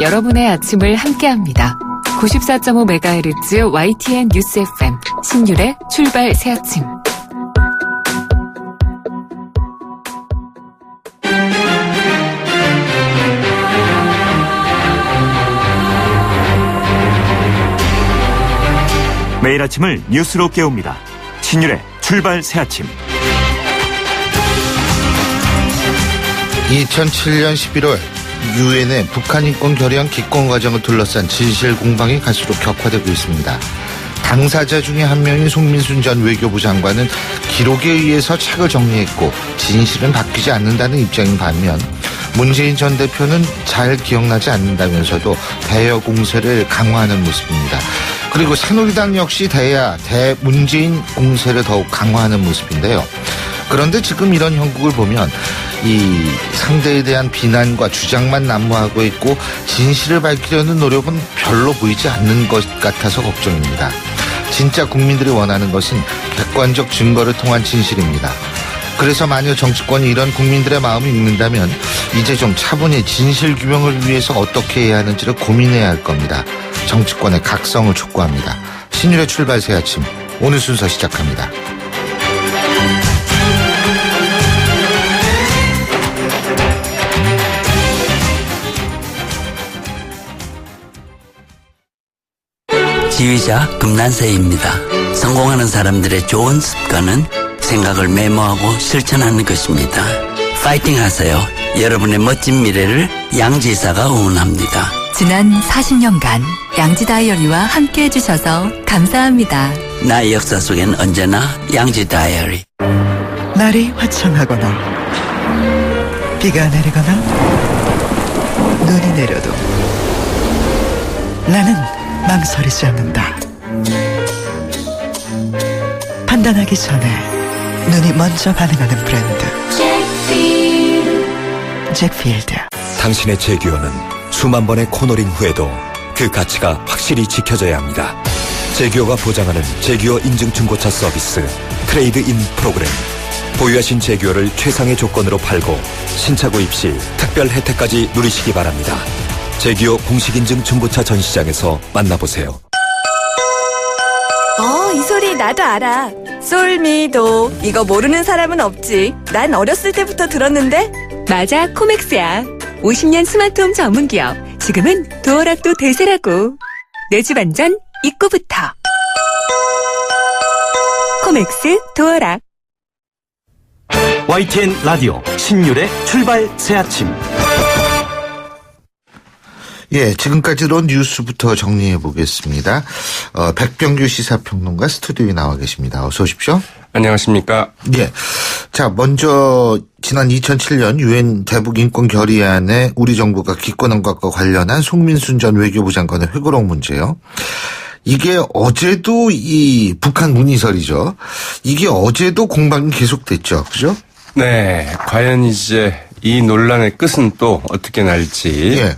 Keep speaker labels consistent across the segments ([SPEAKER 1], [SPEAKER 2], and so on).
[SPEAKER 1] 여러분의 아침을 함께합니다. 94.5MHz YTN 뉴스 FM 신율의 출발 새아침.
[SPEAKER 2] 매일 아침을 뉴스로 깨웁니다. 신율의 출발 새아침.
[SPEAKER 3] 2007년 11월 유엔의 북한 인권 결의안 기권 과정을 둘러싼 진실 공방이 갈수록 격화되고 있습니다. 당사자 중에 한 명인 송민순 전 외교부 장관은 기록에 의해서 책을 정리했고 진실은 바뀌지 않는다는 입장인 반면 문재인 전 대표는 잘 기억나지 않는다면서도 대여 공세를 강화하는 모습입니다. 그리고 새누리당 역시 대문재인 공세를 더욱 강화하는 모습인데요. 그런데 지금 이런 형국을 보면 이 상대에 대한 비난과 주장만 난무하고 있고 진실을 밝히려는 노력은 별로 보이지 않는 것 같아서 걱정입니다. 진짜 국민들이 원하는 것은 객관적 증거를 통한 진실입니다. 그래서 만약 정치권이 이런 국민들의 마음을 읽는다면 이제 좀 차분히 진실 규명을 위해서 어떻게 해야 하는지를 고민해야 할 겁니다. 정치권의 각성을 촉구합니다. 신율의 출발 새 아침, 오늘 순서 시작합니다.
[SPEAKER 4] 지휘자 금난세입니다. 성공하는 사람들의 좋은 습관은 생각을 메모하고 실천하는 것입니다. 파이팅 하세요. 여러분의 멋진 미래를 양지사가 응원합니다.
[SPEAKER 5] 지난 40년간 양지 다이어리와 함께 해주셔서 감사합니다.
[SPEAKER 4] 나의 역사 속엔 언제나 양지 다이어리.
[SPEAKER 6] 날이 화창하거나 비가 내리거나 눈이 내려도 나는 망설이지 않는다. 판단하기 전에 눈이 먼저 반응하는 브랜드 잭필드.
[SPEAKER 7] 당신의 제규어는 수만 번의 코너링 후에도 그 가치가 확실히 지켜져야 합니다. 제규어가 보장하는 제규어 인증 중고차 서비스 트레이드 인 프로그램. 보유하신 제규어를 최상의 조건으로 팔고 신차 구입 시 특별 혜택까지 누리시기 바랍니다. 제규어 공식 인증 중고차 전시장에서 만나보세요.
[SPEAKER 8] 이 소리 나도 알아. 솔미도. 이거 모르는 사람은 없지. 난 어렸을 때부터 들었는데.
[SPEAKER 1] 맞아, 코맥스야. 50년 스마트홈 전문기업. 지금은 도어락도 대세라고. 내 집 안전 입구부터. 코맥스 도어락.
[SPEAKER 2] YTN 라디오 신율의 출발 새아침.
[SPEAKER 3] 예, 지금까지로 뉴스부터 정리해 보겠습니다. 백병규 시사평론가 스튜디오에 나와 계십니다. 어서 오십시오.
[SPEAKER 9] 안녕하십니까.
[SPEAKER 3] 예. 자, 먼저 지난 2007년 유엔 대북 인권 결의안에 우리 정부가 기권한 것과 관련한 송민순 전 외교부 장관의 회고록 문제요. 이게 어제도 이 북한 문의설이죠. 이게 어제도 공방이 계속됐죠. 그죠?
[SPEAKER 9] 네. 과연 이제 이 논란의 끝은 또 어떻게 날지.
[SPEAKER 3] 예.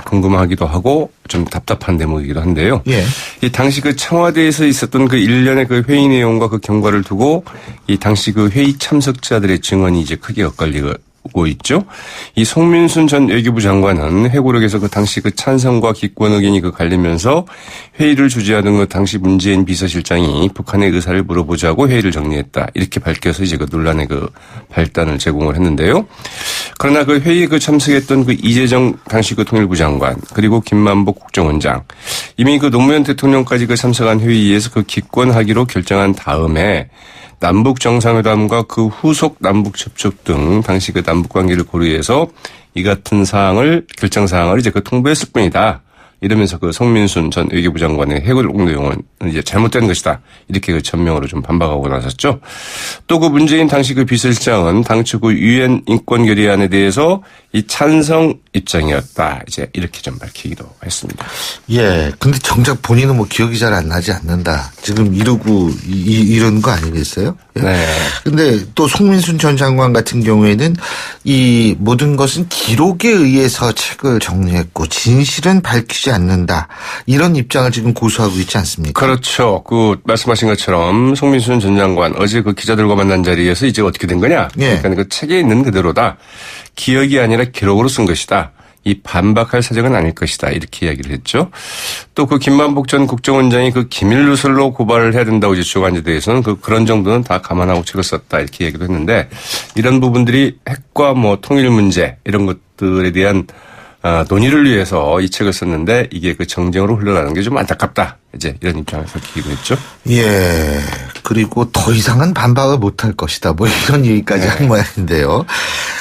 [SPEAKER 9] 궁금하기도 하고 좀 답답한 대목이기도 한데요.
[SPEAKER 3] 예.
[SPEAKER 9] 이 당시 그 청와대에서 있었던 그 일련의 그 회의 내용과 그 경과를 두고 이 당시 그 회의 참석자들의 증언이 이제 크게 엇갈리고 있죠. 이 송민순 전 외교부 장관은 회고록에서 그 당시 그 찬성과 기권 의견이 그 갈리면서 회의를 주재하던 그 당시 문재인 비서실장이 북한의 의사를 물어보자고 회의를 정리했다. 이렇게 밝혀서 이제 그 논란의 그 발단을 제공을 했는데요. 그러나 그 회의에 그 참석했던 그 이재정 당시 그 통일부 장관 그리고 김만복 국정원장 이미 그 노무현 대통령까지 그 참석한 회의에서 그 기권하기로 결정한 다음에 남북 정상회담과 그 후속 남북 접촉 등 당시 그 남북 관계를 고려해서 이 같은 결정 사항을 이제 그 통보했을 뿐이다. 이러면서 그 송민순 전 외교부 장관의 회고록 내용은 이제 잘못된 것이다. 이렇게 그 전명으로 좀 반박하고 나섰죠. 또 그 문재인 당시 그 비서실장은 당초 그 유엔 인권 결의안에 대해서 이 찬성 입장이었다. 이제 이렇게 좀 밝히기도 했습니다.
[SPEAKER 3] 예. 근데 정작 본인은 뭐 기억이 잘 안 나지 않는다. 지금 이러고 이런 거 아니겠어요? 예.
[SPEAKER 9] 네.
[SPEAKER 3] 근데 또 송민순 전 장관 같은 경우에는 이 모든 것은 기록에 의해서 책을 정리했고 진실은 밝히지 않는다. 이런 입장을 지금 고수하고 있지 않습니까?
[SPEAKER 9] 그렇죠. 그 말씀하신 것처럼 송민순 전 장관 어제 그 기자들과 만난 자리에서 이제 어떻게 된 거냐?
[SPEAKER 3] 예.
[SPEAKER 9] 그러니까 그 책에 있는 그대로다. 기억이 아니라 기록으로 쓴 것이다. 이 반박할 사정은 아닐 것이다. 이렇게 이야기를 했죠. 또 그 김만복 전 국정원장이 그 기밀 누설로 고발을 해야 된다고 이제 주장한 데 대해서는 그런 정도는 다 감안하고 책을 썼다. 이렇게 얘기도 했는데 이런 부분들이 핵과 뭐 통일 문제 이런 것들에 대한 논의를 위해서 이 책을 썼는데 이게 그 정쟁으로 흘러가는 게 좀 안타깝다. 이제 이런 입장을 밝히기도 했죠.
[SPEAKER 3] 예. 그리고 더 이상은 반박을 못할 것이다. 뭐 이런 얘기까지 한 모양인데요.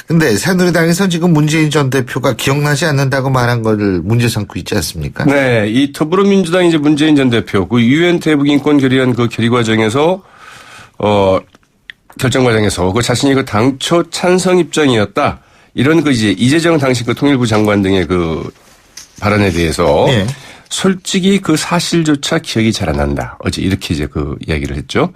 [SPEAKER 3] 근데 새누리당에서는 지금 문재인 전 대표가 기억나지 않는다고 말한 거를 문제 삼고 있지 않습니까?
[SPEAKER 9] 네. 이 더불어민주당 이제 문재인 전 대표 그 유엔 대북 인권 결의안 그 결의 과정에서 결정 과정에서 그 자신이 그 당초 찬성 입장이었다. 이런 그 이제 이재정 당시 그 통일부 장관 등의 그 발언에 대해서
[SPEAKER 3] 네.
[SPEAKER 9] 솔직히 그 사실조차 기억이 잘 안 난다. 어제 이렇게 이제 그 이야기를 했죠.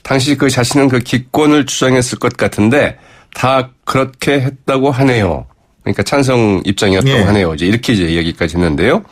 [SPEAKER 9] 당시 그 자신은 그 기권을 주장했을 것 같은데 다 그렇게 했다고 하네요. 그러니까 찬성 입장이었다고 하네요. 이제 이렇게 이제 이야기까지 했는데요.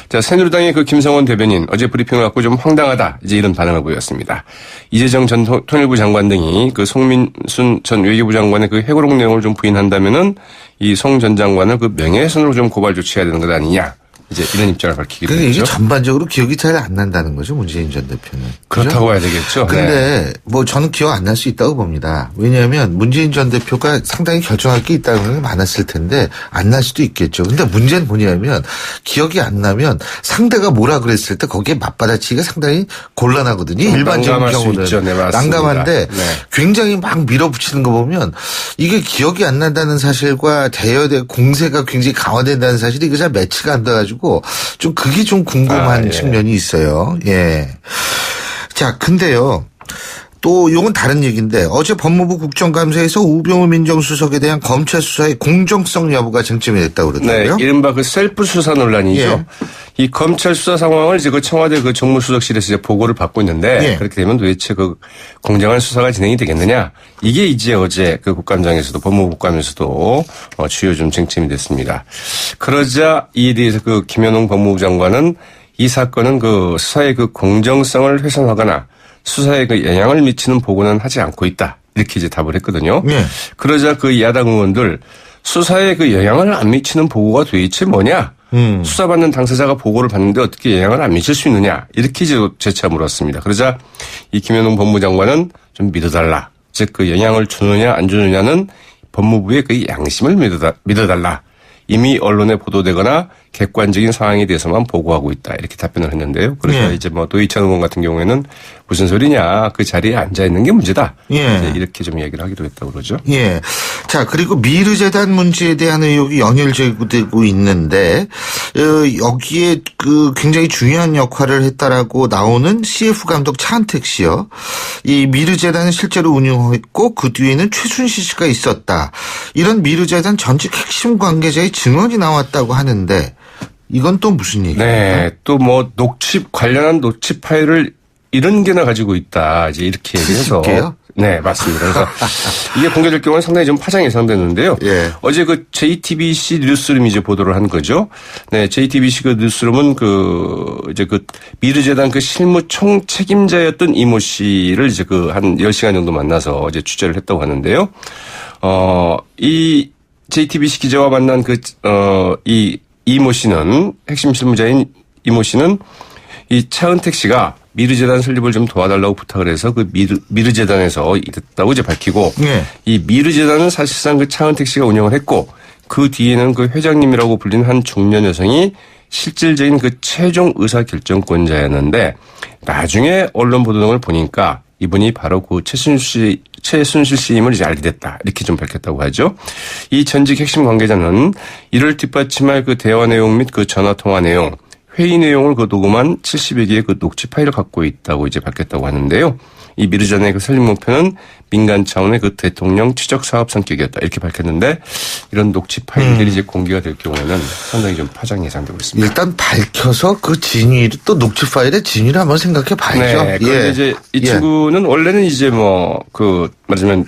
[SPEAKER 9] 자, 새누리당의 그 김성원 대변인 어제 브리핑을 갖고 좀 황당하다. 이제 이런 반응을 보였습니다. 이재정 전 통일부 장관 등이 그 송민순 전 외교부 장관의 그 회고록 내용을 좀 부인한다면은 이 송 전 장관을 그 명예훼손으로 좀 고발 조치해야 되는 것 아니냐. 이제 이런 입장을 밝히기도 했죠.
[SPEAKER 3] 이게 전반적으로 기억이 잘 안 난다는 거죠, 문재인 전 대표는.
[SPEAKER 9] 그렇다고 봐야 되겠죠.
[SPEAKER 3] 근데
[SPEAKER 9] 네.
[SPEAKER 3] 뭐 저는 기억 안 날 수 있다고 봅니다. 왜냐하면 문재인 전 대표가 상당히 결정할 게 있다는 게 많았을 텐데 안 날 수도 있겠죠. 근데 문제는 뭐냐면 기억이 안 나면 상대가 뭐라 그랬을 때 거기에 맞받아치기가 상당히 곤란하거든요. 일반적인 경우는.
[SPEAKER 9] 네,
[SPEAKER 3] 난감한데
[SPEAKER 9] 네.
[SPEAKER 3] 굉장히 막 밀어붙이는 거 보면 이게 기억이 안 난다는 사실과 대여대 공세가 굉장히 강화된다는 사실이 이거 잘 매치가 안 돼가지고 좀 그게 좀 궁금한 측면이 있어요. 예. 자, 근데요. 또 이건 다른 얘기인데 어제 법무부 국정감사에서 우병우 민정수석에 대한 검찰 수사의 공정성 여부가 쟁점이 됐다고 그러더라고요.
[SPEAKER 9] 네, 이른바 그 셀프 수사 논란이죠.
[SPEAKER 3] 예.
[SPEAKER 9] 이 검찰 수사 상황을 이제 그 청와대 그 정무수석실에서 이제 보고를 받고 있는데 그렇게 되면 도대체 그 공정한 수사가 진행이 되겠느냐? 이게 이제 어제 그 국감장에서도 법무부 국감에서도 주요 좀 쟁점이 됐습니다. 그러자 이에 대해서 그 김현웅 법무부 장관은 이 사건은 그 수사의 그 공정성을 훼손하거나 수사에 그 영향을 미치는 보고는 하지 않고 있다. 이렇게 이제 답을 했거든요. 네. 그러자 그 야당 의원들 수사에 그 영향을 안 미치는 보고가 도대체 뭐냐? 수사받는 당사자가 보고를 받는데 어떻게 영향을 안 미칠 수 있느냐? 이렇게 이제 재차 물었습니다. 그러자 이 김현웅 법무부 장관은 좀 믿어달라. 즉 그 영향을 주느냐 안 주느냐는 법무부의 그 양심을 믿어달라. 이미 언론에 보도되거나 객관적인 상황에 대해서만 보고하고 있다. 이렇게 답변을 했는데요. 그래서 이제 뭐 노희찬 의원 같은 경우에는 무슨 소리냐. 그 자리에 앉아 있는 게 문제다. 이제 이렇게 좀 얘기를 하기도 했다고 그러죠.
[SPEAKER 3] 예. 자, 그리고 미르재단 문제에 대한 의혹이 연일 제기되고 있는데 여기에 그 굉장히 중요한 역할을 했다라고 나오는 CF 감독 차은택 씨요. 이 미르재단은 실제로 운영했고 그 뒤에는 최순실 씨가 있었다. 이런 미르재단 전직 핵심 관계자의 증언이 나왔다고 하는데 이건 또 무슨 얘기입니까?
[SPEAKER 9] 네. 또 뭐 관련한 녹취 파일을 이런 개나 가지고 있다. 이제 이렇게 얘기해서. 네, 맞습니다. 그래서 이게 공개될 경우는 상당히 좀 파장이 예상되는데요. 예. 어제 그 JTBC 뉴스룸이 이제 보도를 한 거죠. 네, JTBC 그 뉴스룸은 이제 미르재단 그 실무 총 책임자였던 이모 씨를 이제 한 10시간 정도 만나서 이제 취재를 했다고 하는데요. 이 JTBC 기자와 만난 이 이모 씨는 핵심 실무자인 이모 씨는 이 차은택 씨가 미르재단 설립을 좀 도와달라고 부탁을 해서 그 미르재단에서 이랬다고 이제 밝히고 이 미르재단은 사실상 그 차은택 씨가 운영을 했고 그 뒤에는 그 회장님이라고 불리는 한 중년 여성이 실질적인 그 최종 의사결정권자였는데 나중에 언론 보도 등을 보니까 이분이 바로 그 최순실 씨임을 이제 알게 됐다. 이렇게 좀 밝혔다고 하죠. 이 전직 핵심 관계자는 이를 뒷받침할 그 대화 내용 및 그 전화 통화 내용, 회의 내용을 그 녹음한 70여 개의 그 녹취 파일을 갖고 있다고 이제 밝혔다고 하는데요. 이 미르재단의 그 설립 목표는 민간 차원의 그 대통령 추적 사업 성격이었다. 이렇게 밝혔는데 이런 녹취 파일들이 이제 공개가 될 경우에는 상당히 좀 파장이 예상되고 있습니다.
[SPEAKER 3] 일단 밝혀서 그 진위를 또 녹취 파일의 진위를 한번 생각해 봐야죠.
[SPEAKER 9] 네. 그런데 이제 이 친구는 원래는 이제 말하자면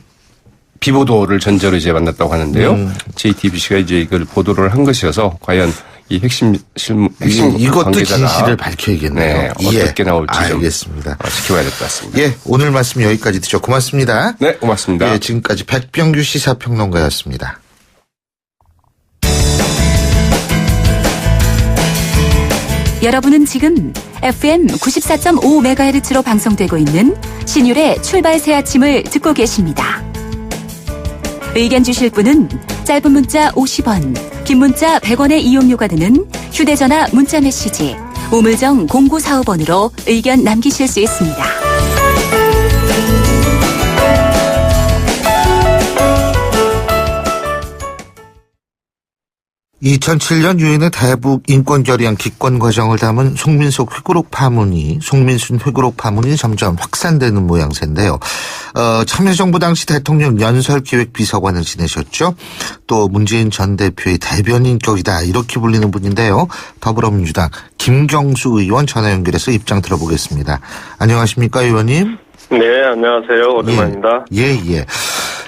[SPEAKER 9] 비보도를 전제로 이제 만났다고 하는데요. JTBC가 이제 이걸 보도를 한 것이어서 과연 이 핵심
[SPEAKER 3] 이것도
[SPEAKER 9] 관계자가
[SPEAKER 3] 진실을 밝혀야겠네요.
[SPEAKER 9] 네, 어떻게 나올지 좀
[SPEAKER 3] 알겠습니다.
[SPEAKER 9] 지켜봐야 될 것 같습니다.
[SPEAKER 3] 예, 오늘 말씀 여기까지 듣죠. 고맙습니다.
[SPEAKER 9] 네, 고맙습니다.
[SPEAKER 3] 예, 지금까지 백병규 시사평론가였습니다.
[SPEAKER 5] 여러분은 지금 FM 94.5MHz로 방송되고 있는 신율의 출발 새 아침을 듣고 계십니다. 의견 주실 분은 짧은 문자 50원, 긴 문자 100원의 이용료가 드는 휴대전화 문자 메시지 우물정 0945번으로 의견 남기실 수 있습니다.
[SPEAKER 3] 2007년 유엔의 대북 인권 결의안 기권 과정을 담은 송민순 회고록 파문이 점점 확산되는 모양새인데요. 참여정부 당시 대통령 연설기획비서관을 지내셨죠. 또 문재인 전 대표의 대변인격이다 이렇게 불리는 분인데요. 더불어민주당 김경수 의원 전화 연결해서 입장 들어보겠습니다. 안녕하십니까 의원님?
[SPEAKER 10] 네, 안녕하세요. 오랜만입니다.
[SPEAKER 3] 예.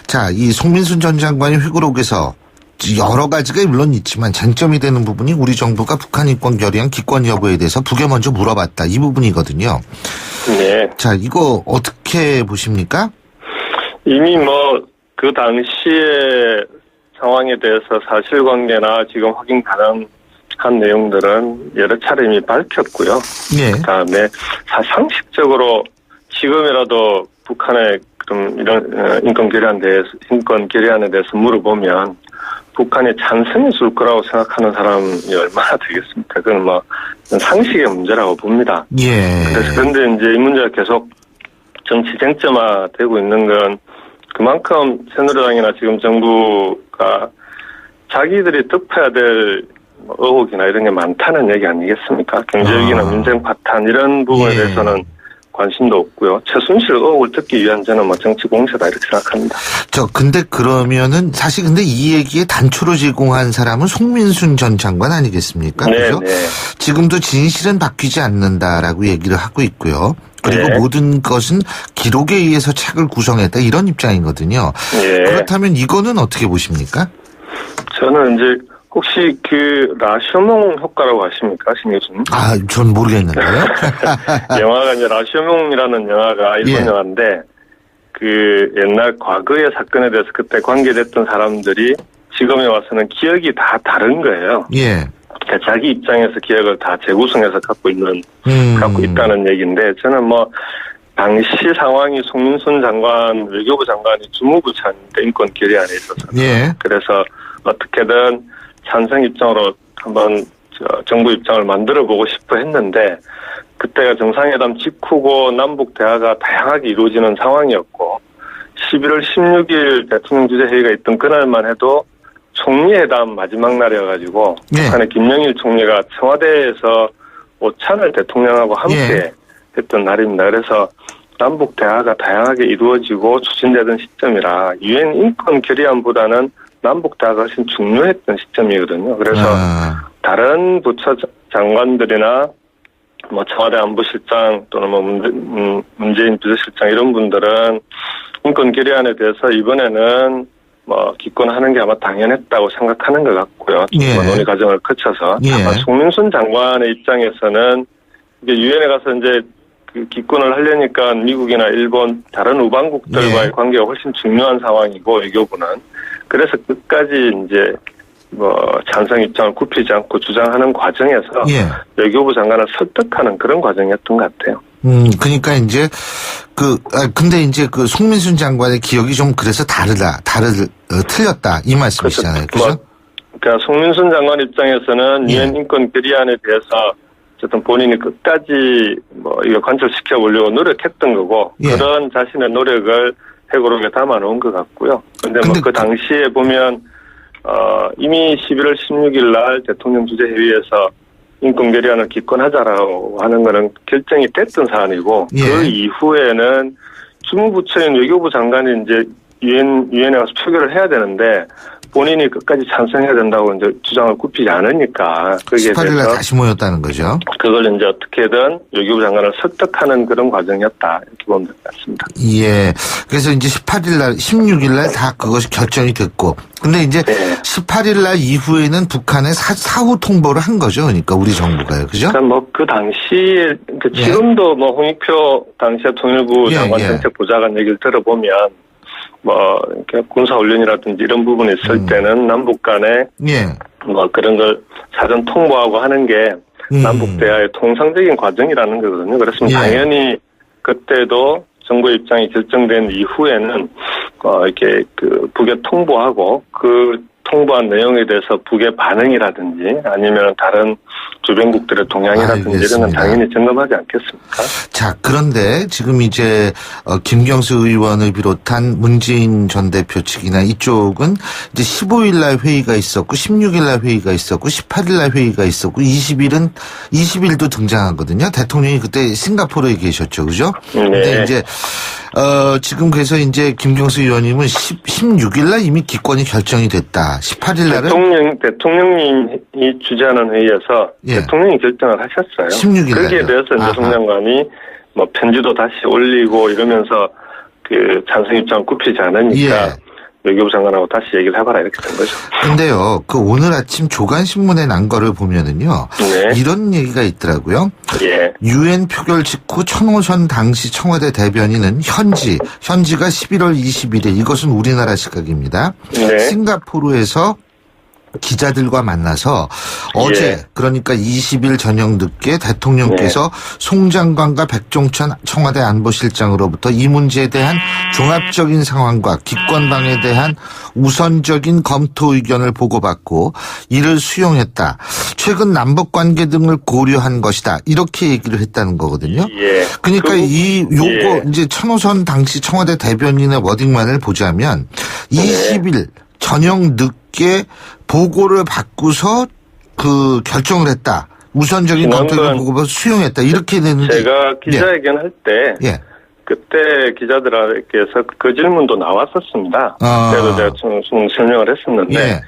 [SPEAKER 3] 자, 이 송민순 전 장관의 회고록에서 여러 가지가 물론 있지만 쟁점이 되는 부분이 우리 정부가 북한 인권 결의안 기권 여부에 대해서 북에 먼저 물어봤다. 이 부분이거든요.
[SPEAKER 10] 네.
[SPEAKER 3] 자, 이거 어떻게 보십니까?
[SPEAKER 10] 이미 그 당시의 상황에 대해서 사실관계나 지금 확인 가능한 내용들은 여러 차례 이미 밝혔고요.
[SPEAKER 3] 네.
[SPEAKER 10] 그다음에 상식적으로 지금이라도 북한의 그럼 이런 인권 결의안에 대해서 물어보면 북한이 찬성해 줄 거라고 생각하는 사람이 얼마나 되겠습니까? 그건 상식의 문제라고 봅니다.
[SPEAKER 3] 예.
[SPEAKER 10] 그런데 이제 이 문제가 계속 정치 쟁점화되고 있는 건 그만큼 새누리당이나 지금 정부가 자기들이 덮어야 될 의혹이나 이런 게 많다는 얘기 아니겠습니까? 경제위기나 민생 파탄 이런 부분에 대해서는 관심도 없고요. 최순실 의혹을 듣기 위한 저는 정치 공세다 이렇게 생각합니다.
[SPEAKER 3] 근데 그러면은 사실 근데 이 얘기에 단초로 제공한 사람은 송민순 전 장관 아니겠습니까?
[SPEAKER 10] 네,
[SPEAKER 3] 그죠?
[SPEAKER 10] 네.
[SPEAKER 3] 지금도 진실은 바뀌지 않는다라고 얘기를 하고 있고요. 그리고
[SPEAKER 10] 네.
[SPEAKER 3] 모든 것은 기록에 의해서 책을 구성했다 이런 입장이거든요.
[SPEAKER 10] 네.
[SPEAKER 3] 그렇다면 이거는 어떻게 보십니까?
[SPEAKER 10] 저는 이제 혹시 그 라쇼몽 효과라고 아십니까, 신 교수님?
[SPEAKER 3] 전 모르겠는데요.
[SPEAKER 10] 영화가 이제 라쇼몽이라는 영화가 일본
[SPEAKER 3] 예.
[SPEAKER 10] 영화인데 그 옛날 과거의 사건에 대해서 그때 관계됐던 사람들이 지금에 와서는 기억이 다 다른 거예요.
[SPEAKER 3] 예.
[SPEAKER 10] 그러니까 자기 입장에서 기억을 다 재구성해서 갖고 있다는 얘기인데 저는 당시 상황이 송민순 장관, 외교부 장관이 주무부 차인데 인권 결의안에 있어서.
[SPEAKER 3] 예.
[SPEAKER 10] 그래서 어떻게든 찬성 입장으로 한번 정부 입장을 만들어 보고 싶어 했는데 그때가 정상회담 직후고 남북 대화가 다양하게 이루어지는 상황이었고 11월 16일 대통령 주재 회의가 있던 그날만 해도 총리회담 마지막 날이어가지고
[SPEAKER 3] 예.
[SPEAKER 10] 북한의 김영일 총리가 청와대에서 오찬을 대통령하고 함께 했던 날입니다. 그래서 남북 대화가 다양하게 이루어지고 추진되던 시점이라 유엔 인권 결의안보다는 남북 대화가 훨씬 중요했던 시점이거든요. 그래서 다른 부처 장관들이나 청와대 안보실장 또는 문재인 비서실장 이런 분들은 인권 결의안에 대해서 이번에는 기권하는 게 아마 당연했다고 생각하는 것 같고요.
[SPEAKER 3] 예.
[SPEAKER 10] 논의 과정을 거쳐서.
[SPEAKER 3] 예.
[SPEAKER 10] 다만 송민순 장관의 입장에서는 이게 유엔에 가서 이제 그 기권을 하려니까 미국이나 일본 다른 우방국들과의
[SPEAKER 3] 예.
[SPEAKER 10] 관계가 훨씬 중요한 상황이고 외교부는 그래서 끝까지 이제 찬성 입장을 굽히지 않고 주장하는 과정에서
[SPEAKER 3] 예.
[SPEAKER 10] 외교부 장관을 설득하는 그런 과정이었던 것 같아요.
[SPEAKER 3] 그러니까 이제 근데 이제 그 송민순 장관의 기억이 좀 그래서 틀렸다 이 말씀이시잖아요, 그죠?
[SPEAKER 10] 그러니까 송민순 장관 입장에서는 유엔 인권 결의안에 대해서 어쨌든 본인이 끝까지 이거 관철시켜 보려고 노력했던 거고 그런 자신의 노력을 회고록에 담아놓은 것 같고요. 근데 그 당시에 보면 이미 11월 16일 날 대통령 주재 회의에서 인권 결의안을 기권하자라고 하는 거는 결정이 됐던 사안이고 그 이후에는 주무부처인 외교부 장관이 이제 유엔에 가서 표결을 해야 되는데 본인이 끝까지 찬성해야 된다고 이제 주장을 굽히지 않으니까 거기에
[SPEAKER 3] 18일 날
[SPEAKER 10] 대해서
[SPEAKER 3] 다시 모였다는 거죠.
[SPEAKER 10] 그걸 이제 어떻게든 외교부 장관을 설득하는 그런 과정이었다 이렇게 보면 될 것 같습니다.
[SPEAKER 3] 예. 그래서 이제 18일 날, 16일 날 다 그것이 결정이 됐고, 근데 이제 18일 날 이후에는 북한에 사후 통보를 한 거죠. 그러니까 우리 정부가요, 그죠?
[SPEAKER 10] 그러니까 그 당시에 지금도 홍익표 당시에 통일부 장관 정책 보좌관 얘기를 들어보면. 이렇게 군사훈련이라든지 이런 부분이 있을 때는 남북 간에 그런 걸 사전 통보하고 하는 게 남북 대화의 통상적인 과정이라는 거거든요. 그래서 당연히 그때도 정부의 입장이 결정된 이후에는 이렇게 그 북에 통보하고 그 통보한 내용에 대해서 북의 반응이라든지 아니면 다른 주변국들의 동향이라든지 이런 건 당연히 점검하지 않겠습니까?
[SPEAKER 3] 자, 그런데 지금 이제 김경수 의원을 비롯한 문재인 전 대표 측이나 이쪽은 이제 15일 날 회의가 있었고 16일 날 회의가 있었고 18일 날 회의가 있었고 20일도 등장하거든요. 대통령이 그때 싱가포르에 계셨죠. 그죠?
[SPEAKER 10] 네.
[SPEAKER 3] 근데 이제 지금 그래서 이제 김경수 의원님은 16일 날 이미 기권이 결정이 됐다. 18일 날은
[SPEAKER 10] 대통령이 주재하는 회의에서 대통령이 결정을 하셨어요.
[SPEAKER 3] 16일 날
[SPEAKER 10] 거기에 대해서 이제 송 장관이 뭐 편지도 다시 올리고 이러면서 그 찬성 입장 굽히지 않으니까 외교부 장관하고 다시 얘기를 해봐라 이렇게 된 거죠.
[SPEAKER 3] 근데요, 그 오늘 아침 조간신문에 난 거를 보면은요, 이런 얘기가 있더라고요. 유엔 표결 직후 천호선 당시 청와대 대변인은 현지가 11월 20일에 이것은 우리나라 시각입니다. 싱가포르에서 기자들과 만나서 어제 그러니까 20일 저녁 늦게 대통령께서 송 장관과 백종천 청와대 안보실장으로부터 이 문제에 대한 종합적인 상황과 기권방에 대한 우선적인 검토 의견을 보고받고 이를 수용했다. 최근 남북관계 등을 고려한 것이다. 이렇게 얘기를 했다는 거거든요. 그러니까 요거 이제 천호선 당시 청와대 대변인의 워딩만을 보자면 20일 저녁 늦게 보고를 받고서 그 결정을 했다. 우선적인 검토를 보고 수용했다. 이렇게 되는데
[SPEAKER 10] 제가 기자회견 할 때 그때 기자들에게서 그 질문도 나왔었습니다. 그래도 제가 좀 설명을 했었는데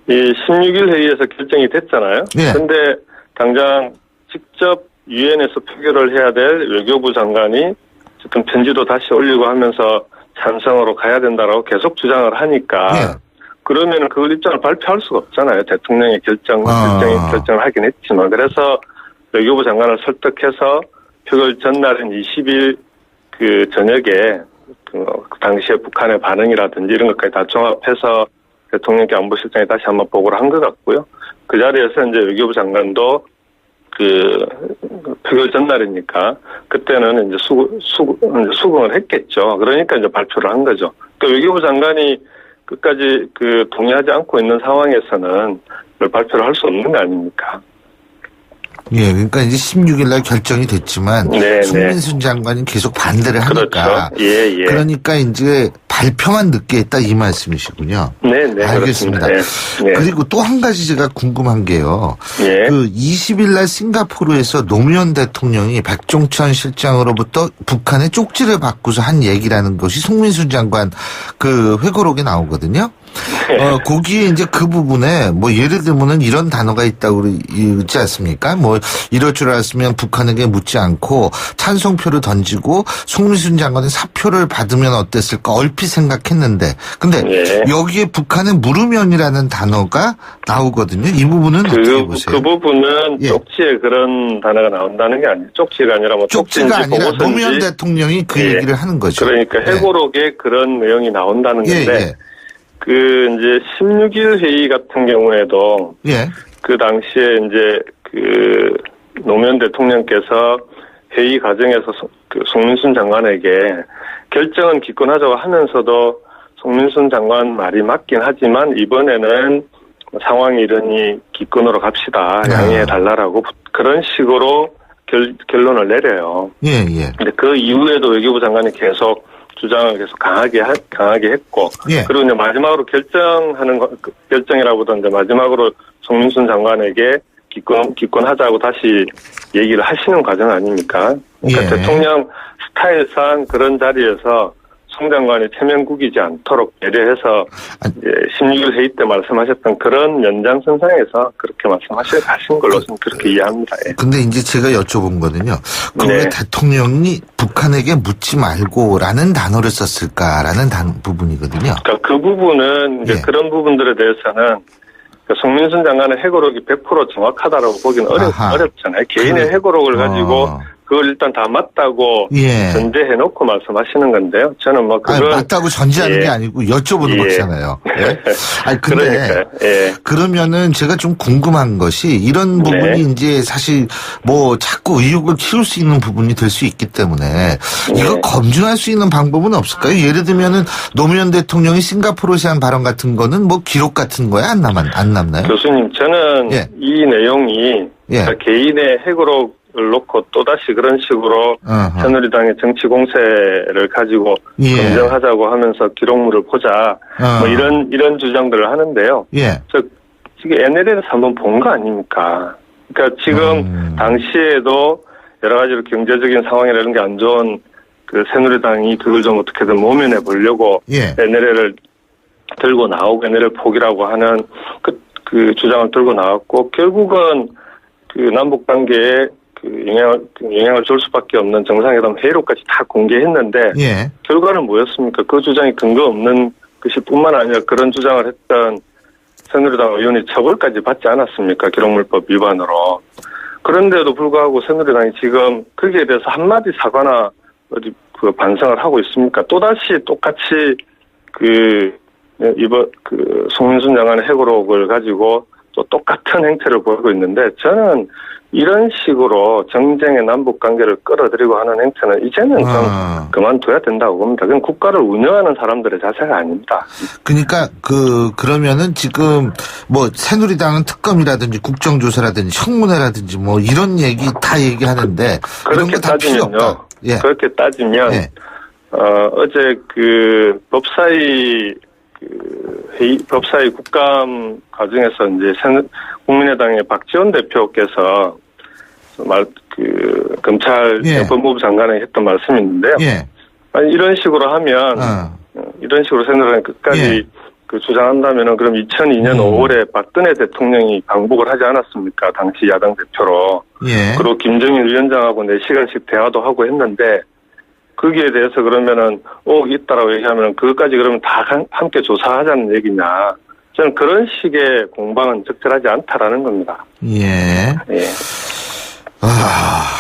[SPEAKER 10] 이 16일 회의에서 결정이 됐잖아요. 그런데 당장 직접 유엔에서 표결을 해야 될 외교부 장관이 어쨌든 편지도 다시 올리고 하면서 찬성으로 가야 된다라고 계속 주장을 하니까 그러면은 그 입장을 발표할 수가 없잖아요. 대통령의 결정을 하긴 했지만. 그래서 외교부 장관을 설득해서 표결 전날인 20일 그 저녁에 그 당시에 북한의 반응이라든지 이런 것까지 다 종합해서 대통령께 안보실장에 다시 한번 보고를 한 것 같고요. 그 자리에서 이제 외교부 장관도 그 표결 전날이니까 그때는 이제 수긍을 했겠죠. 그러니까 이제 발표를 한 거죠. 그러니까 외교부 장관이 끝까지 그 동의하지 않고 있는 상황에서는 발표를 할 수 없는 거 아닙니까?
[SPEAKER 3] 그러니까 이제 16일 날 결정이 됐지만 송민순 장관이 계속 반대를 하니까 그러니까 이제 발표만 늦게 했다 이 말씀이시군요. 알겠습니다. 그리고 또 한 가지 제가 궁금한 게요. 그 20일 날 싱가포르에서 노무현 대통령이 백종천 실장으로부터 북한의 쪽지를 받고서 한 얘기라는 것이 송민순 장관 그 회고록에 나오거든요. 거기에 이제 그 부분에 뭐 예를 들면은 이런 단어가 있다고 있지 않습니까? 뭐 이럴 줄 알았으면 북한에게 묻지 않고 찬성표를 던지고 송민순 장관의 사표를 받으면 어땠을까 얼핏 생각했는데 근데 여기에 북한의 물으면이라는 단어가 나오거든요. 이 부분은 어떻게 보세요?
[SPEAKER 10] 그 부분은 쪽지에 그런 단어가 나온다는 게 아니에요. 쪽지가 아니라 뭐
[SPEAKER 3] 쪽지가 아니라 노무현 대통령이 그 얘기를 하는 거죠.
[SPEAKER 10] 그러니까 회고록에 그런 내용이 나온다는 건데 그 이제 16일 회의 같은 경우에도 그 당시에 이제 그 노무현 대통령께서 회의 과정에서 그 송민순 장관에게 결정은 기권하자고 하면서도 송민순 장관 말이 맞긴 하지만 이번에는 상황이 이러니 기권으로 갑시다. 양해해 달라라고 그런 식으로 결론을 내려요. 근데 그 이후에도 외교부 장관이 계속 주장을 계속 강하게 했고 그리고 이제 마지막으로 결정이라보다 이제 마지막으로 송민순 장관에게 기권하자고 다시 얘기를 하시는 과정 아닙니까? 그러니까 대통령 스타일상 그런 자리에서 송 장관이 체면국이지 않도록 배려해서 16일 회의 때 말씀하셨던 그런 연장선상에서 그렇게 말씀하신 걸로 좀 그렇게 이해합니다.
[SPEAKER 3] 근데 이제 제가 여쭤본 거는요. 왜 대통령이 북한에게 묻지 말고라는 단어를 썼을까라는 부분이거든요.
[SPEAKER 10] 그러니까 그 부분은 이제 그런 부분들에 대해서는 송민순 장관의 회고록이 100% 정확하다라고 보기는 어렵잖아요. 개인의 회고록을 가지고 그걸 일단 다 맞다고
[SPEAKER 3] 예.
[SPEAKER 10] 전제해놓고 말씀하시는 건데요. 저는 뭐 그걸
[SPEAKER 3] 맞다고 전제하는
[SPEAKER 10] 예.
[SPEAKER 3] 게 아니고 여쭤보는
[SPEAKER 10] 예.
[SPEAKER 3] 거잖아요. 예? 아니 근데
[SPEAKER 10] 그러니까요. 예.
[SPEAKER 3] 그러면은 제가 좀 궁금한 것이 이런 부분이
[SPEAKER 10] 네.
[SPEAKER 3] 이제 사실 뭐 자꾸 의혹을 키울 수 있는 부분이 될 수 있기 때문에 이거
[SPEAKER 10] 네.
[SPEAKER 3] 검증할 수 있는 방법은 없을까요? 예를 들면은 노무현 대통령이 싱가포르에서 한 발언 같은 거는 뭐 기록 같은 거에 안 남나요?
[SPEAKER 10] 교수님, 저는
[SPEAKER 3] 예.
[SPEAKER 10] 이 내용이
[SPEAKER 3] 예.
[SPEAKER 10] 개인의 핵으로를 놓고 또다시 그런 식으로
[SPEAKER 3] 어허.
[SPEAKER 10] 새누리당의 정치 공세를 가지고
[SPEAKER 3] 예.
[SPEAKER 10] 검증하자고 하면서 기록물을 보자 뭐 이런 주장들을 하는데요.
[SPEAKER 3] 예.
[SPEAKER 10] 지금 NLL에서 한번 본 거 아닙니까? 그러니까 지금 당시에도 여러 가지로 경제적인 상황이라는 게 안 좋은 그 새누리당이 그걸 좀 어떻게든 모면해 보려고
[SPEAKER 3] 예.
[SPEAKER 10] NLL을 들고 나오고 NLL 포기라고 하는 그 주장을 들고 나왔고 결국은 그 남북 관계에 그 영향을 줄 수밖에 없는 정상회담 회의록까지 다 공개했는데
[SPEAKER 3] 예.
[SPEAKER 10] 결과는 뭐였습니까? 그 주장이 근거 없는 것이 뿐만 아니라 그런 주장을 했던 새누리당 의원이 처벌까지 받지 않았습니까? 기록물법 위반으로. 그런데도 불구하고 새누리당이 지금 거기에 대해서 한마디 사과나 어디 그 반성을 하고 있습니까? 또다시 똑같이 이번 송민순 장관의 핵으로를 가지고 또 똑같은 행태를 보이고 있는데 저는 이런 식으로 정쟁의 남북 관계를 끌어들이고 하는 행태는 이제는 좀 그만둬야 된다고 봅니다. 그건 국가를 운영하는 사람들의 자세가 아닙니다.
[SPEAKER 3] 그러니까 그러면은 지금 뭐 새누리당은 특검이라든지 국정조사라든지 청문회라든지 뭐 이런 얘기 다 얘기하는데 이런 거 다 필요 없다. 예.
[SPEAKER 10] 그렇게 따지면
[SPEAKER 3] 예.
[SPEAKER 10] 어제 그 법사위 국감 과정에서 이제 국민의당의 박지원 대표께서 검찰
[SPEAKER 3] 예.
[SPEAKER 10] 법무부 장관에 했던 말씀이 있는데요.
[SPEAKER 3] 예.
[SPEAKER 10] 아니, 이런 식으로 하면, 이런 식으로 새누리당이 끝까지
[SPEAKER 3] 예.
[SPEAKER 10] 주장한다면은 그럼 2002년 5월에 박근혜 대통령이 방북을 하지 않았습니까? 당시 야당 대표로.
[SPEAKER 3] 예.
[SPEAKER 10] 그리고 김정일 위원장하고 4시간씩 대화도 하고 했는데, 거기에 대해서 그러면은 의혹이 있다라고 얘기하면 그것까지 그러면 다 함께 조사하자는 얘기냐. 저는 그런 식의 공방은 적절하지 않다라는 겁니다.
[SPEAKER 3] 예.
[SPEAKER 10] 예.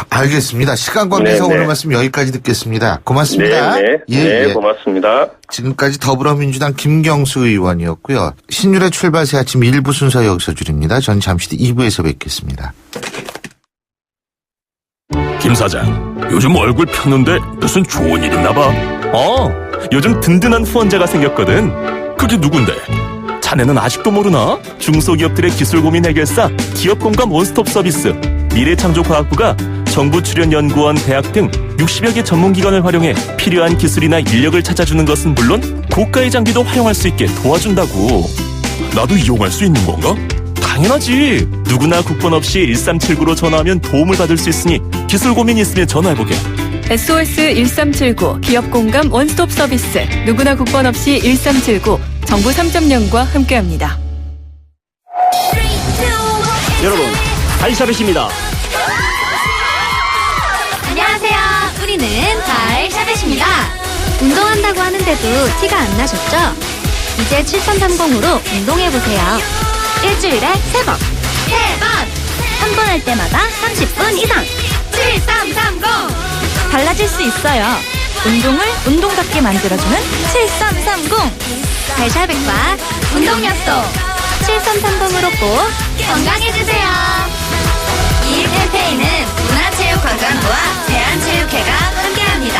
[SPEAKER 3] 알겠습니다. 시간 관계상 오늘 말씀 여기까지 듣겠습니다. 고맙습니다.
[SPEAKER 10] 네,
[SPEAKER 3] 예.
[SPEAKER 10] 고맙습니다.
[SPEAKER 3] 지금까지 더불어민주당 김경수 의원이었고요. 신율의 출발 새 아침 1부 순서 여기서 줄입니다. 전 잠시 뒤 2부에서 뵙겠습니다.
[SPEAKER 11] 김 사장, 요즘 얼굴 폈는데 무슨 좋은 일 있나 봐. 요즘 든든한 후원자가 생겼거든. 그게 누군데? 자네는 아직도 모르나? 중소기업들의 기술 고민 해결사 기업공감 원스톱 서비스 미래창조과학부가 정부 출연 연구원, 대학 등 60여 개 전문기관을 활용해 필요한 기술이나 인력을 찾아주는 것은 물론 고가의 장비도 활용할 수 있게 도와준다고. 나도 이용할 수 있는 건가? 당연하지. 누구나 국번 없이 1379로 전화하면 도움을 받을 수 있으니 기술 고민이 있으면 전화해보게.
[SPEAKER 12] SOS 1379 기업공감 원스톱 서비스 누구나 국번 없이 1379 정부 3.0과 함께합니다.
[SPEAKER 13] 여러분, 달샤벳입니다.
[SPEAKER 14] 안녕하세요. 우리는 달샤벳입니다. 운동한다고 하는데도 티가 안 나셨죠? 이제 7330으로 운동해보세요. 일주일에 3번. 3번 할 때마다 30분 이상. 7330. 달라질 수 있어요. 운동을 운동답게 만들어주는 7330. 달샤벳과 운동약속. 7330으로 꼭 건강해주세요. 이 캠페인은 문화체육관광부와 대한체육회가 함께합니다.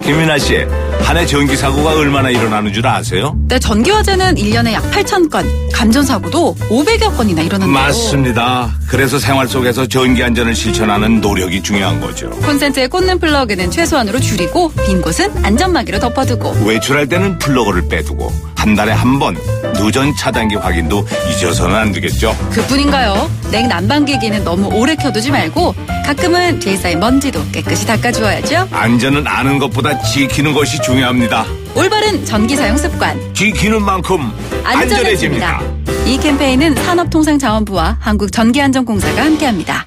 [SPEAKER 15] 김민아 씨, 한 해 전기 사고가 얼마나 일어나는 줄 아세요?
[SPEAKER 16] 네, 전기화재는 1년에 약 8,000건, 감전사고도 500여 건이나 일어난대요.
[SPEAKER 15] 맞습니다. 그래서 생활 속에서 전기 안전을 실천하는 노력이 중요한 거죠.
[SPEAKER 16] 콘센트에 꽂는 플러그는 최소한으로 줄이고 빈 곳은 안전막이로 덮어두고
[SPEAKER 15] 외출할 때는 플러그를 빼두고 한 달에 한 번 누전 차단기 확인도 잊어서는 안 되겠죠.
[SPEAKER 16] 그뿐인가요? 냉난방기기는 너무 오래 켜두지 말고 가끔은 뒤에 쌓인 먼지도 깨끗이 닦아주어야죠.
[SPEAKER 15] 안전은 아는 것보다 지키는 것이 중요합니다.
[SPEAKER 16] 올바른 전기 사용 습관.
[SPEAKER 15] 지키는 만큼 안전해집니다.
[SPEAKER 16] 이 캠페인은 산업통상자원부와 한국전기안전공사가 함께합니다.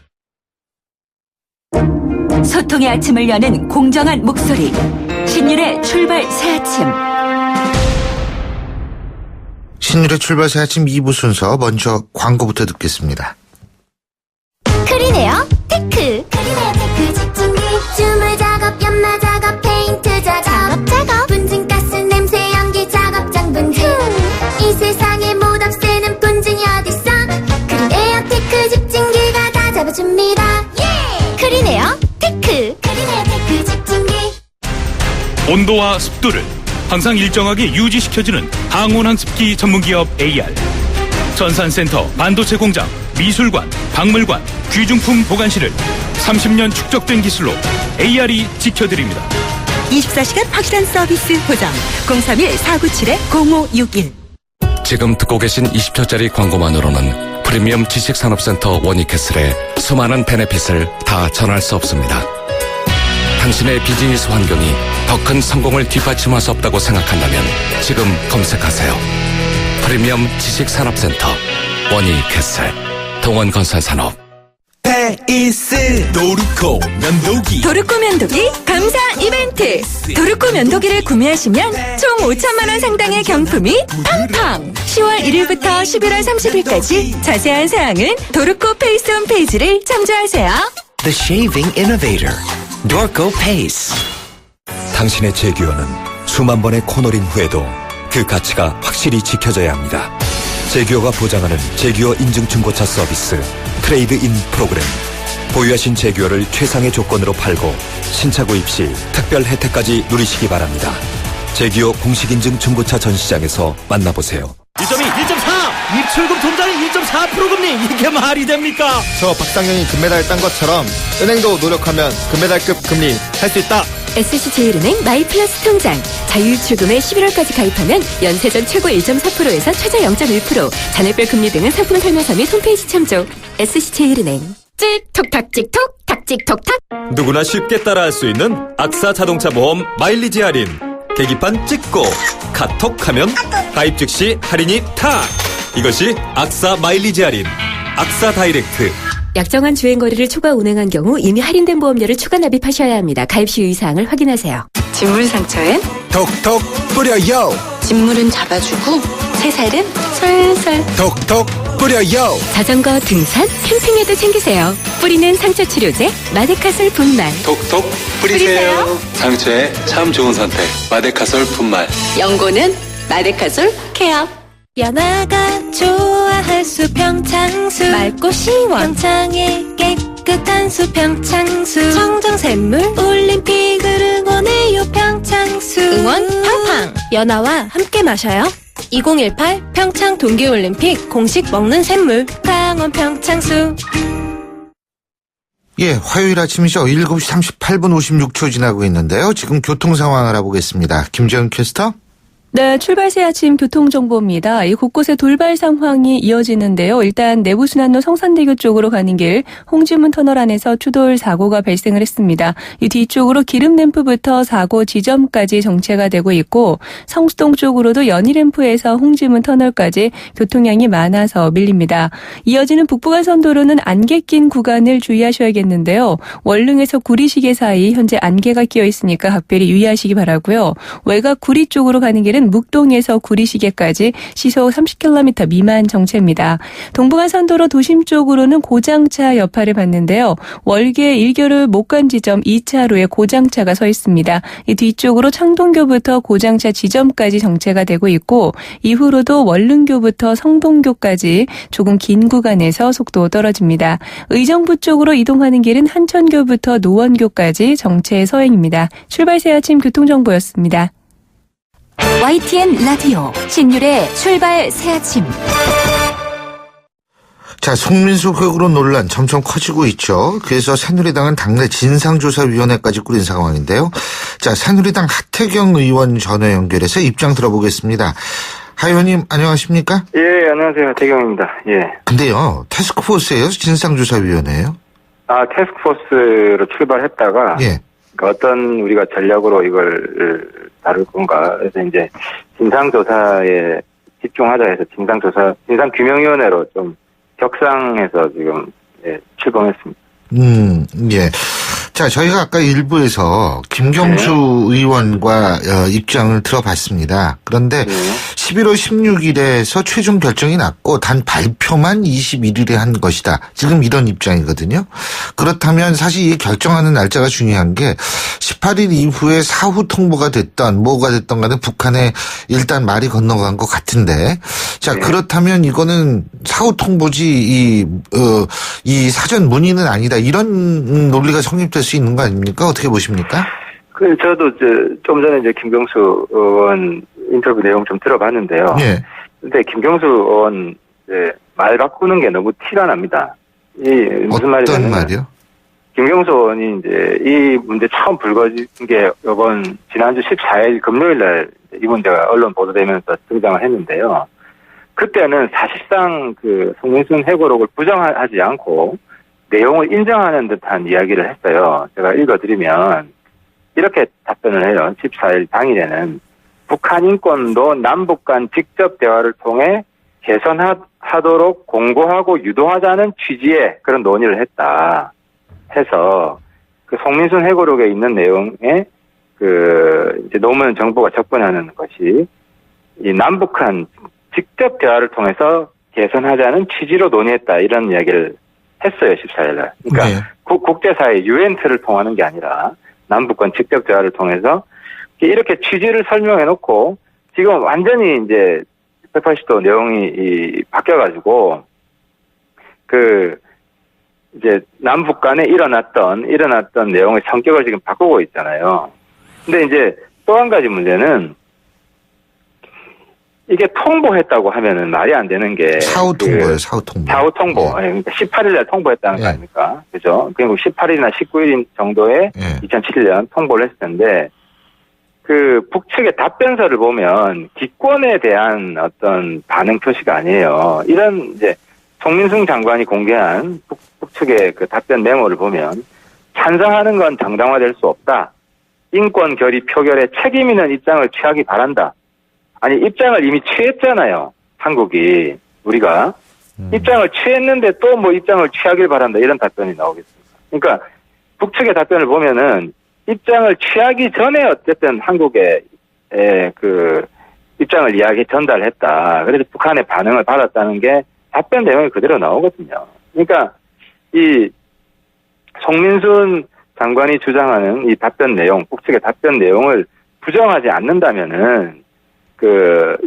[SPEAKER 5] 소통의 아침을 여는 공정한 목소리. 신율의 출발 새 아침.
[SPEAKER 3] 신율의 출발 새 아침 2부 순서 먼저 광고부터 듣겠습니다.
[SPEAKER 14] 크리네어 테크. 크리네어 테크 집중기. 주물 작업, 연마 작업, 페인트 작업. 분진가스, 냄새, 연기 작업장 분진. 이 세상에 못 없애는 분진이 어딨어. 크리네어 테크 집중기가 다 잡아줍니다. 예! 크리네어 테크. 크리네어 테크 집중기.
[SPEAKER 17] 온도와 습도를 항상 일정하게 유지시켜주는 항온항습기 전문기업 AR. 전산센터, 반도체 공장, 미술관, 박물관, 귀중품 보관실을 30년 축적된 기술로 AR이 지켜드립니다.
[SPEAKER 1] 24시간 확실한 서비스 보장 031-497-0561.
[SPEAKER 18] 지금 듣고 계신 20초짜리 광고만으로는 프리미엄 지식산업센터 워니캐슬의 수많은 베네핏을 다 전할 수 없습니다. 당신의 비즈니스 환경이 더 큰 성공을 뒷받침할 수 없다고 생각한다면 지금 검색하세요. 프리미엄 지식산업센터 워니캐슬 동원건설산업.
[SPEAKER 19] 페이스 도르코 면도기.
[SPEAKER 1] 도르코 면도기 감사 이벤트. 도르코 면도기를 구매하시면 총 5천만 원 상당의 경품이 팡팡. 10월 1일부터 11월 30일까지 자세한 사항은 도르코 페이스 홈페이지를 참조하세요.
[SPEAKER 19] The Shaving Innovator. Dorco Pace.
[SPEAKER 7] 당신의 제규어는 수만 번의 코너링 후에도 그 가치가 확실히 지켜져야 합니다. 제규어가 보장하는 제규어 인증 중고차 서비스 트레이드 인 프로그램. 보유하신 제규어를 최상의 조건으로 팔고 신차 구입 시 특별 혜택까지 누리시기 바랍니다. 제규어 공식 인증 중고차 전시장에서 만나보세요.
[SPEAKER 13] 1.2, 1.4! 입출금 통장에 1.4% 금리! 이게 말이 됩니까?
[SPEAKER 20] 저 박상현이 금메달 딴 것처럼 은행도 노력하면 금메달급 금리 할 수 있다.
[SPEAKER 1] SC제일은행 마이플러스 통장. 자유출금에 11월까지 가입하면 연세전 최고 1.4%에서 최저 0.1%, 잔액별 금리 등은 상품 설명서 및 홈페이지 참조. SC제일은행. 찍톡탁 찍톡 탁 찍톡탁.
[SPEAKER 21] 누구나 쉽게 따라할 수 있는 악사 자동차 보험 마일리지 할인. 계기판 찍고 카톡하면 가입 즉시 할인이 탁. 이것이 악사 마일리지 할인. 악사 다이렉트.
[SPEAKER 1] 약정한 주행거리를 초과 운행한 경우 이미 할인된 보험료를 추가 납입하셔야 합니다. 가입 시 유의사항을 확인하세요.
[SPEAKER 5] 진물 상처엔
[SPEAKER 19] 톡톡 뿌려요.
[SPEAKER 5] 진물은 잡아주고 새살은 솔솔.
[SPEAKER 19] 톡톡 뿌려요.
[SPEAKER 1] 자전거, 등산, 캠핑에도 챙기세요. 뿌리는 상처 치료제 마데카솔 분말.
[SPEAKER 22] 톡톡 뿌리세요. 상처에 참 좋은 선택 마데카솔 분말.
[SPEAKER 5] 연고는 마데카솔 케어.
[SPEAKER 23] 연아가 좋아할 수 평창수. 맑고 시원 평창의 깨끗한 수 평창수. 청정샘물 올림픽을 응원해요 평창수. 응원 팡팡. 연아와 함께 마셔요. 2018 평창 동계올림픽 공식 먹는 샘물 강원 평창수.
[SPEAKER 3] 예, 화요일 아침이죠. 7시 38분 56초 지나고 있는데요. 지금 교통 상황을 알아보겠습니다. 김재훈 캐스터.
[SPEAKER 12] 네, 출발새 아침 교통정보입니다. 이 곳곳에 돌발 상황이 이어지는데요. 일단 내부순환로 성산대교 쪽으로 가는 길 홍지문 터널 안에서 추돌 사고가 발생을 했습니다. 이 뒤쪽으로 기름램프부터 사고 지점까지 정체가 되고 있고 성수동 쪽으로도 연희램프에서 홍지문 터널까지 교통량이 많아서 밀립니다. 이어지는 북부간선도로는 안개 낀 구간을 주의하셔야겠는데요. 월릉에서 구리시계 사이 현재 안개가 끼어 있으니까 각별히 유의하시기 바라고요. 외곽 구리 쪽으로 가는 길은 묵동에서 구리시계까지 시속 30km 미만 정체입니다. 동부간선도로 도심 쪽으로는 고장차 여파를 받는데요. 월계 1교를 못 간 지점 2차로에 고장차가 서 있습니다. 이 뒤쪽으로 창동교부터 고장차 지점까지 정체가 되고 있고 이후로도 월릉교부터 성동교까지 조금 긴 구간에서 속도 떨어집니다. 의정부 쪽으로 이동하는 길은 한천교부터 노원교까지 정체 서행입니다. 출발새 아침 교통정보였습니다.
[SPEAKER 5] YTN 라디오 신율의 출발 새 아침.
[SPEAKER 3] 자, 송민수 의혹으로 논란 점점 커지고 있죠. 그래서 새누리당은 당내 진상조사위원회까지 꾸린 상황인데요. 자, 새누리당 하태경 의원 전화 연결해서 입장 들어보겠습니다. 하 의원님 안녕하십니까?
[SPEAKER 24] 예, 안녕하세요. 하태경입니다. 예.
[SPEAKER 3] 근데요, 태스크포스예요? 진상조사위원회예요?
[SPEAKER 24] 아, 태스크포스로 출발했다가
[SPEAKER 3] 예.
[SPEAKER 24] 그러니까 어떤 우리가 전략으로 이걸 다룰 건가. 그래서 이제 진상조사에 집중하자 해서 진상규명위원회로 좀 격상해서 지금 예, 출범했습니다.
[SPEAKER 3] 예. 자, 저희가 아까 일부에서 김경수 의원과 입장을 들어봤습니다. 그런데 11월 16일에서 최종 결정이 났고 단 발표만 21일에 한 것이다. 지금 이런 입장이거든요. 그렇다면 사실 이 결정하는 날짜가 중요한 게 18일 이후에 사후 통보가 됐던 뭐가 됐던 간에 북한에 일단 말이 건너간 것 같은데 자, 그렇다면 이거는 사후 통보지 이 사전 문의는 아니다. 이런 논리가 성립될 수 있는 거 아닙니까? 어떻게 보십니까?
[SPEAKER 24] 저도 좀 전에 김경수 의원 인터뷰 내용 좀 들어봤는데요.
[SPEAKER 3] 예.
[SPEAKER 24] 근데 김경수 의원 말 바꾸는 게 너무 티가 납니다. 이 무슨 말이냐면
[SPEAKER 3] 어떤 말이요?
[SPEAKER 24] 김경수 의원이 이 문제 처음 불거진 게 이번 지난주 14일 금요일 날 이 문제가 언론 보도되면서 등장을 했는데요. 그때는 사실상 송민순 회고록을 부정하지 않고 내용을 인정하는 듯한 이야기를 했어요. 제가 읽어드리면 이렇게 답변을 해요. 14일 당일에는 북한 인권도 남북 간 직접 대화를 통해 개선하도록 공고하고 유도하자는 취지의 그런 논의를 했다. 해서 송민순 회고록에 있는 내용에 이제 노무현 정부가 접근하는 것이 이 남북한 직접 대화를 통해서 개선하자는 취지로 논의했다. 이런 이야기를 했어요. 14일날. 그러니까 국제사회 유엔트를 통하는 게 아니라 남북간 직접 대화를 통해서 이렇게 취지를 설명해 놓고 지금 완전히 이제 180도 내용이 바뀌어가지고 이제 남북 간에 일어났던 내용의 성격을 지금 바꾸고 있잖아요. 근데 이제 또 한 가지 문제는 이게 통보했다고 하면은 말이 안 되는 게
[SPEAKER 3] 사후 통보예요. 사후 통보.
[SPEAKER 24] 사후 통보. 그러니까 18일날 통보했다는 거 아닙니까? 그죠? 그리고 18일이나 19일 정도에 2007년 통보를 했을 텐데 북측의 답변서를 보면 기권에 대한 어떤 반응 표시가 아니에요. 이런 이제 송민순 장관이 공개한 북측의 답변 메모를 보면 찬성하는 건 정당화될 수 없다. 인권 결의 표결에 책임 있는 입장을 취하기 바란다. 아니 입장을 이미 취했잖아요. 한국이 우리가 입장을 취했는데 또 뭐 입장을 취하길 바란다. 이런 답변이 나오겠습니다. 그러니까 북측의 답변을 보면은 입장을 취하기 전에 어쨌든 한국의 입장을 전달했다. 그래서 북한의 반응을 받았다는 게 답변 내용이 그대로 나오거든요. 그러니까 이 송민순 장관이 주장하는 이 답변 내용, 북측의 답변 내용을 부정하지 않는다면은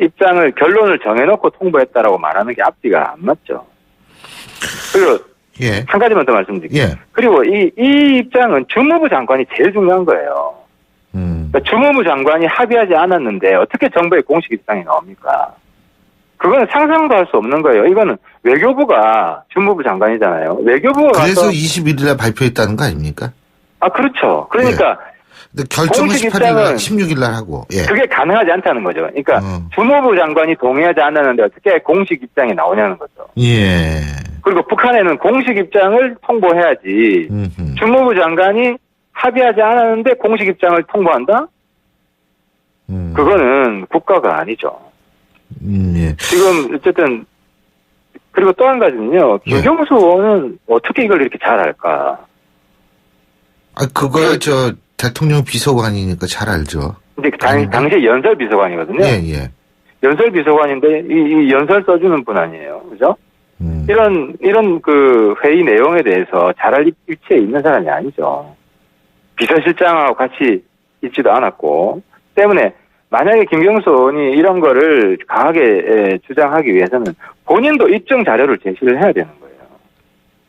[SPEAKER 24] 입장을 결론을 정해놓고 통보했다라고 말하는 게 앞뒤가 안 맞죠. 그리고 한 가지만 더 말씀드릴게요. 그리고 이 입장은 주무부 장관이 제일 중요한 거예요. 그러니까 주무부 장관이 합의하지 않았는데 어떻게 정부의 공식 입장이 나옵니까? 그거는 상상도 할 수 없는 거예요. 이거는 외교부가 주무부 장관이잖아요. 외교부가
[SPEAKER 3] 그래서 21일에 발표했다는 거 아닙니까?
[SPEAKER 24] 아, 그렇죠. 그러니까
[SPEAKER 3] 근데 결정은 18일날 16일날 하고.
[SPEAKER 24] 그게 가능하지 않다는 거죠. 그러니까 주무부 장관이 동의하지 않았는데 어떻게 공식 입장이 나오냐는 거죠. 그리고 북한에는 공식 입장을 통보해야지. 주무부 장관이 합의하지 않았는데 공식 입장을 통보한다? 그거는 국가가 아니죠. 지금 어쨌든 그리고 또 한 가지는요. 김경수 의원은 어떻게 이걸 이렇게 잘 알까?
[SPEAKER 3] 그거야 대통령 비서관이니까 잘 알죠.
[SPEAKER 24] 근데 당시 연설 비서관이거든요. 연설 비서관인데 이 연설 써주는 분 아니에요, 그죠? 이런 회의 내용에 대해서 잘 알 위치에 있는 사람이 아니죠. 비서실장하고 같이 있지도 않았고 때문에 만약에 김경수 의원이 이런 거를 강하게 주장하기 위해서는 본인도 입증 자료를 제시를 해야 되는 거예요.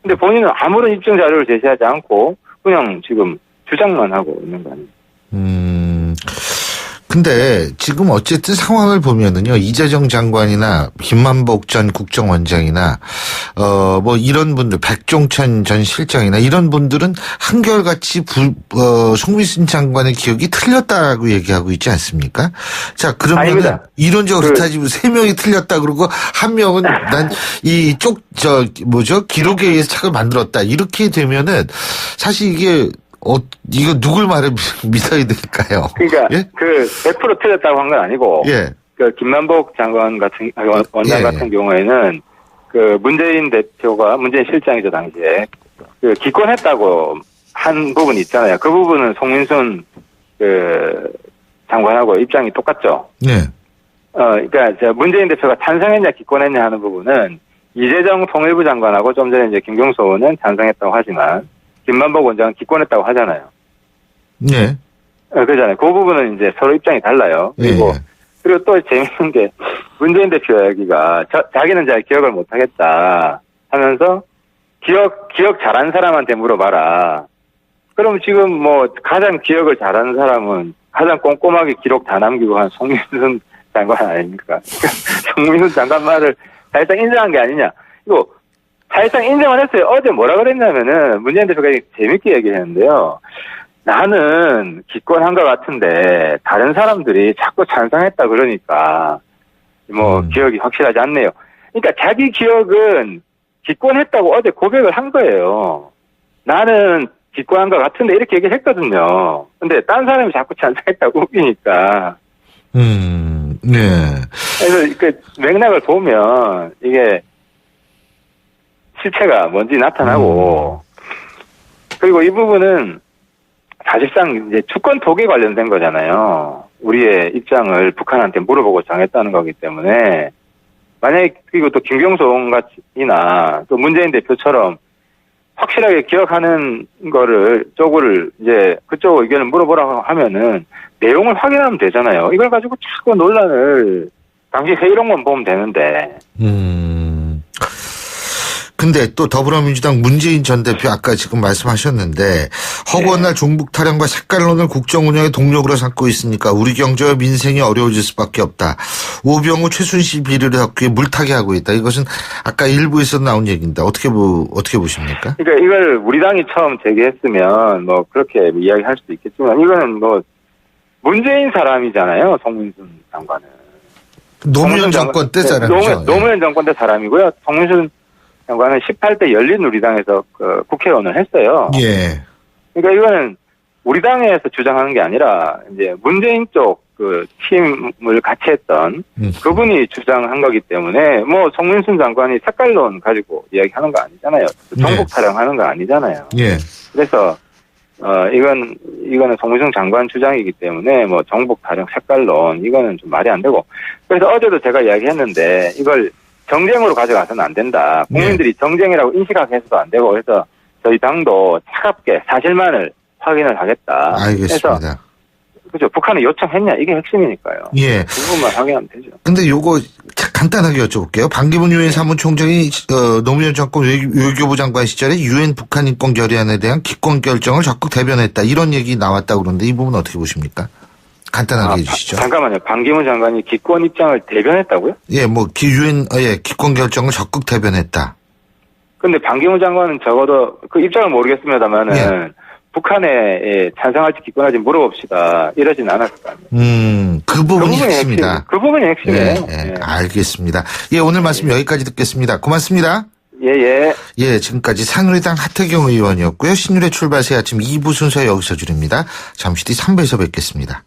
[SPEAKER 24] 근데 본인은 아무런 입증 자료를 제시하지 않고 그냥 지금 주장만 하고 있는 거 아니에요?
[SPEAKER 3] 근데 지금 어쨌든 상황을 보면은요, 이재정 장관이나 김만복 전 국정원장이나, 이런 분들, 백종천 전 실장이나 이런 분들은 한결같이 송민순 장관의 기억이 틀렸다고 얘기하고 있지 않습니까? 자, 그러면은 이론적으로 따지면 3명이 틀렸다 그러고 한 명은 난 기록에 의해서 착을 만들었다. 이렇게 되면은 사실 이게 이거 누굴 말을 믿어야 될까요?
[SPEAKER 24] 그러니까 100% 틀렸다고 한 건 아니고 김만복 장관 같은 원장 같은 경우에는 문재인 대표가 문재인 실장이죠 당시에 기권했다고 한 부분이 있잖아요. 그 부분은 송민순 장관하고 입장이 똑같죠.
[SPEAKER 3] 네.
[SPEAKER 24] 그러니까 문재인 대표가 찬성했냐 기권했냐 하는 부분은 이재정 통일부 장관하고 좀 전에 이제 김경수 의원은 찬성했다고 하지만 김만복 원장은 기권했다고 하잖아요.
[SPEAKER 3] 네.
[SPEAKER 24] 그러잖아요. 그 부분은 이제 서로 입장이 달라요. 그리고 또 재밌는 게 문재인 대표 이야기가 자기는 잘 기억을 못하겠다 하면서 기억 잘하는 사람한테 물어봐라. 그럼 지금 뭐 가장 기억을 잘하는 사람은 가장 꼼꼼하게 기록 다 남기고 한 송민순 장관 아닙니까? 송민순 장관 말을 사실상 인정한 게 아니냐. 이거 사실상 인정을 했어요. 어제 뭐라 그랬냐면은 문재인 대표가 재밌게 얘기했는데요. 나는 기권한 것 같은데 다른 사람들이 자꾸 찬성했다 그러니까 뭐 기억이 확실하지 않네요. 그러니까 자기 기억은 기권했다고 어제 고백을 한 거예요. 나는 기권한 것 같은데 이렇게 얘기를 했거든요. 근데 딴 사람이 자꾸 찬성했다고 웃기니까.
[SPEAKER 3] 네.
[SPEAKER 24] 그래서 그 맥락을 보면 이게 실체가 뭔지 나타나고 그리고 이 부분은 사실상 이제 주권 토기 관련된 거잖아요. 우리의 입장을 북한한테 물어보고 정했다는 거기 때문에 만약에 그리고 또 김경수 의원이나 또 문재인 대표처럼 확실하게 기억하는 쪽을 이제 그쪽 의견을 물어보라고 하면은 내용을 확인하면 되잖아요. 이걸 가지고 자꾸 논란을 당시 회의록만 보면 되는데.
[SPEAKER 3] 근데 또 더불어민주당 문재인 전 대표 아까 지금 말씀하셨는데 허구한 날 종북 타령과 색깔론을 국정 운영의 동력으로 삼고 있으니까 우리 경제와 민생이 어려워질 수밖에 없다. 오병우 최순실 비리를 덮기 물타기 하고 있다. 이것은 아까 일부에서 나온 얘기인데 어떻게 보십니까?
[SPEAKER 24] 그러니까 이걸 우리 당이 처음 제기했으면 뭐 그렇게 이야기할 수도 있겠지만 이거는 뭐 문재인 사람이잖아요. 송민순 장관은.
[SPEAKER 3] 노무현 정권 때 사람이죠.
[SPEAKER 24] 노무현 정권 때 사람이고요. 송민순 장관은 18대 열린우리당에서 국회의원을 했어요.
[SPEAKER 3] 예.
[SPEAKER 24] 그러니까 이거는 우리 당에서 주장하는 게 아니라 이제 문재인 쪽 팀을 같이 했던 그분이 주장한 거기 때문에 뭐 송민순 장관이 색깔론 가지고 이야기하는 거 아니잖아요. 정복 타령하는 거 아니잖아요.
[SPEAKER 3] 예.
[SPEAKER 24] 그래서 이거는 송민순 장관 주장이기 때문에 뭐 정복 타령 색깔론 이거는 좀 말이 안 되고 그래서 어제도 제가 이야기했는데 이걸 정쟁으로 가져가서는 안 된다. 국민들이 정쟁이라고 인식하게 해서도 안 되고 그래서 저희 당도 차갑게 사실만을 확인을 하겠다.
[SPEAKER 3] 알겠습니다.
[SPEAKER 24] 그죠. 북한이 요청했냐 이게 핵심이니까요.
[SPEAKER 3] 예.
[SPEAKER 24] 그 부분만 확인하면 되죠.
[SPEAKER 3] 근데 요거 간단하게 여쭤볼게요. 반기문 유엔 사무총장이 노무현 정권 외교부 장관 시절에 유엔 북한 인권 결의안에 대한 기권 결정을 적극 대변했다. 이런 얘기 나왔다고 그러는데 이 부분 어떻게 보십니까? 간단하게 해주시죠.
[SPEAKER 24] 잠깐만요. 반기문 장관이 기권 입장을 대변했다고요?
[SPEAKER 3] 예, 뭐 기권 결정을 적극 대변했다.
[SPEAKER 24] 근데 반기문 장관은 적어도 그 입장을 모르겠습니다만은 북한에 찬성할지 기권할지 물어봅시다. 이러진 않았을 거 아니에요.
[SPEAKER 3] 그 부분이 핵심이다.
[SPEAKER 24] 그 부분이 핵심이에요.
[SPEAKER 3] 예, 알겠습니다. 예, 오늘 말씀 여기까지 듣겠습니다. 고맙습니다. 예, 지금까지 새누리당 하태경 의원이었고요. 신율의 출발 새 아침 2부 순서 여기서 줄입니다. 잠시 뒤 3부에서 뵙겠습니다.